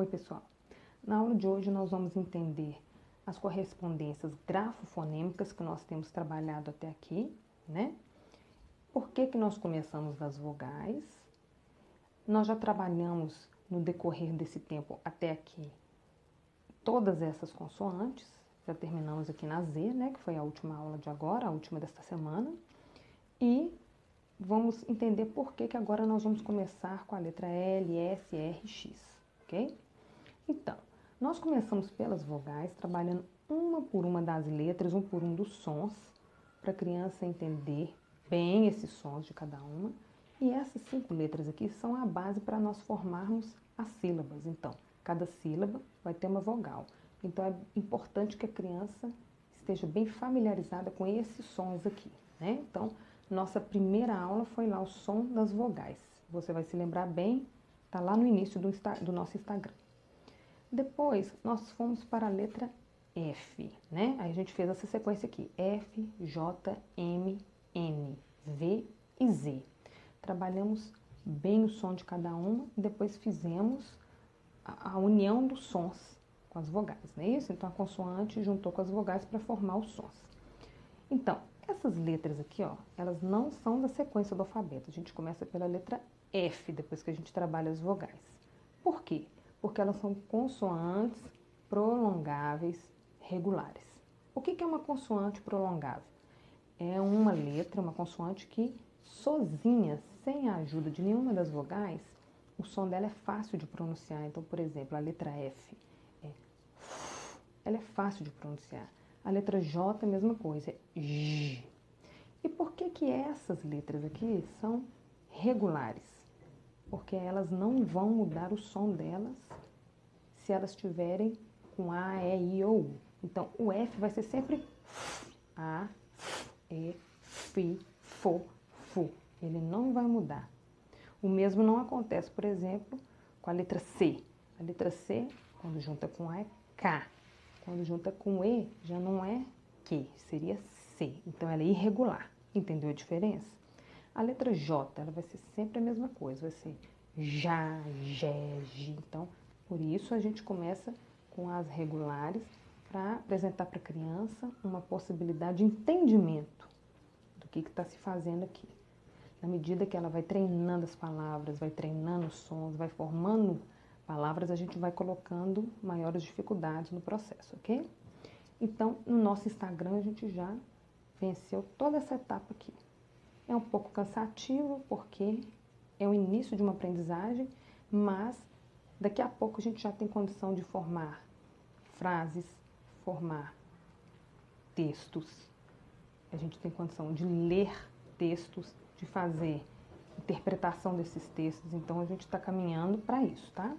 Oi, pessoal. Na aula de hoje nós vamos entender as correspondências grafofonêmicas que nós temos trabalhado até aqui, né? Por que que nós começamos das vogais? Nós já trabalhamos no decorrer desse tempo até aqui todas essas consoantes. Já terminamos aqui na Z, né? Que foi a última aula de agora, a última desta semana. E vamos entender por que que agora nós vamos começar com a letra L, S, R, X, ok? Então, nós começamos pelas vogais, trabalhando uma por uma das letras, um por um dos sons, para a criança entender bem esses sons de cada uma. E essas 5 letras aqui são a base para nós formarmos as sílabas. Então, cada sílaba vai ter uma vogal. Então, é importante que a criança esteja bem familiarizada com esses sons aqui, né? Então, nossa primeira aula foi lá o som das vogais. Você vai se lembrar bem, tá lá no início do nosso Instagram. Depois, nós fomos para a letra F, né? Aí a gente fez essa sequência aqui, F, J, M, N, V e Z. Trabalhamos bem o som de cada uma e depois fizemos a união dos sons com as vogais, não é isso? Então, a consoante juntou com as vogais para formar os sons. Então, essas letras aqui, ó, elas não são da sequência do alfabeto. A gente começa pela letra F, depois que a gente trabalha as vogais. Por quê? Porque elas são consoantes prolongáveis regulares. O que é uma consoante prolongável? É uma letra, uma consoante que sozinha, sem a ajuda de nenhuma das vogais, o som dela é fácil de pronunciar. Então, por exemplo, a letra F, ela é fácil de pronunciar. A letra J, a mesma coisa, é J. E por que que essas letras aqui são regulares? Porque elas não vão mudar o som delas se elas estiverem com A, E, I ou U. Então, o F vai ser sempre A, E, F, Fo, Fu. Ele não vai mudar. O mesmo não acontece, por exemplo, com a letra C. A letra C, quando junta com A, é K. Quando junta com E, já não é Q, seria C. Então, ela é irregular. Entendeu a diferença? A letra J, ela vai ser sempre a mesma coisa. Vai ser já, jé, gi. Então, por isso a gente começa com as regulares para apresentar para a criança uma possibilidade de entendimento do que está se fazendo aqui. Na medida que ela vai treinando as palavras, vai treinando os sons, vai formando palavras, a gente vai colocando maiores dificuldades no processo, ok? Então, no nosso Instagram, a gente já venceu toda essa etapa aqui. É um pouco cansativo, porque é o início de uma aprendizagem, mas daqui a pouco a gente já tem condição de formar frases, formar textos. A gente tem condição de ler textos, de fazer interpretação desses textos. Então, a gente está caminhando para isso, tá?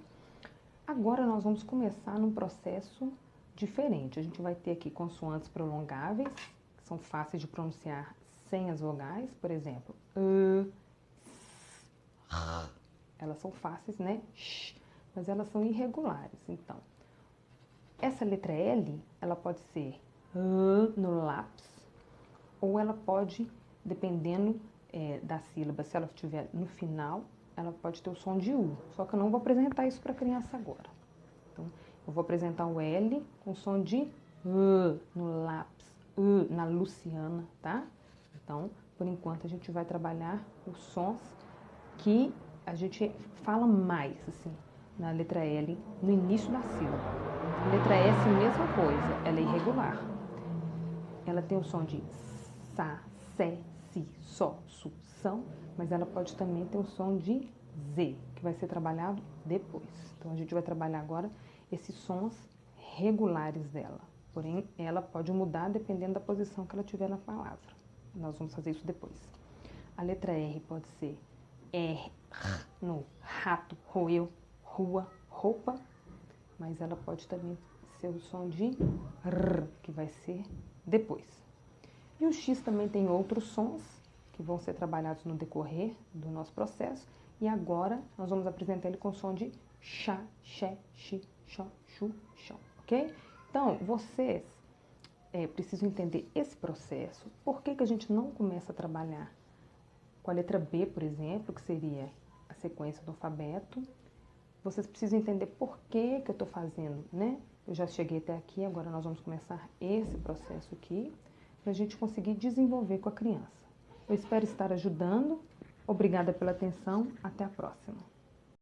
Agora, nós vamos começar num processo diferente. A gente vai ter aqui consoantes prolongáveis, que são fáceis de pronunciar sem as vogais. Por exemplo, elas são fáceis, né? Mas elas são irregulares. Então, essa letra L, ela pode ser no lápis, ou ela pode, dependendo da sílaba, se ela estiver no final, ela pode ter o som de U. Só que eu não vou apresentar isso para a criança agora. Então, eu vou apresentar o L com som de no lápis, na Luciana, tá? Então, por enquanto, a gente vai trabalhar os sons que a gente fala mais, assim, na letra L, no início da sílaba. A letra S, mesma coisa, ela é irregular. Ela tem o som de sa, sé, si, sol, su, são, mas ela pode também ter o som de Z, que vai ser trabalhado depois. Então, a gente vai trabalhar agora esses sons regulares dela. Porém, ela pode mudar dependendo da posição que ela tiver na palavra. Nós vamos fazer isso depois. A letra R pode ser R, no rato, roeu, rua, roupa, mas ela pode também ser o som de R, que vai ser depois. E o X também tem outros sons que vão ser trabalhados no decorrer do nosso processo. E agora nós vamos apresentar ele com o som de chá, xé, xi, xó, chu, xó, ok? Então, vocês precisam entender esse processo. Por que que a gente não começa a trabalhar com a letra B, por exemplo, que seria a sequência do alfabeto, vocês precisam entender por que que eu estou fazendo, né? Eu já cheguei até aqui, agora nós vamos começar esse processo aqui, para a gente conseguir desenvolver com a criança. Eu espero estar ajudando. Obrigada pela atenção. Até a próxima.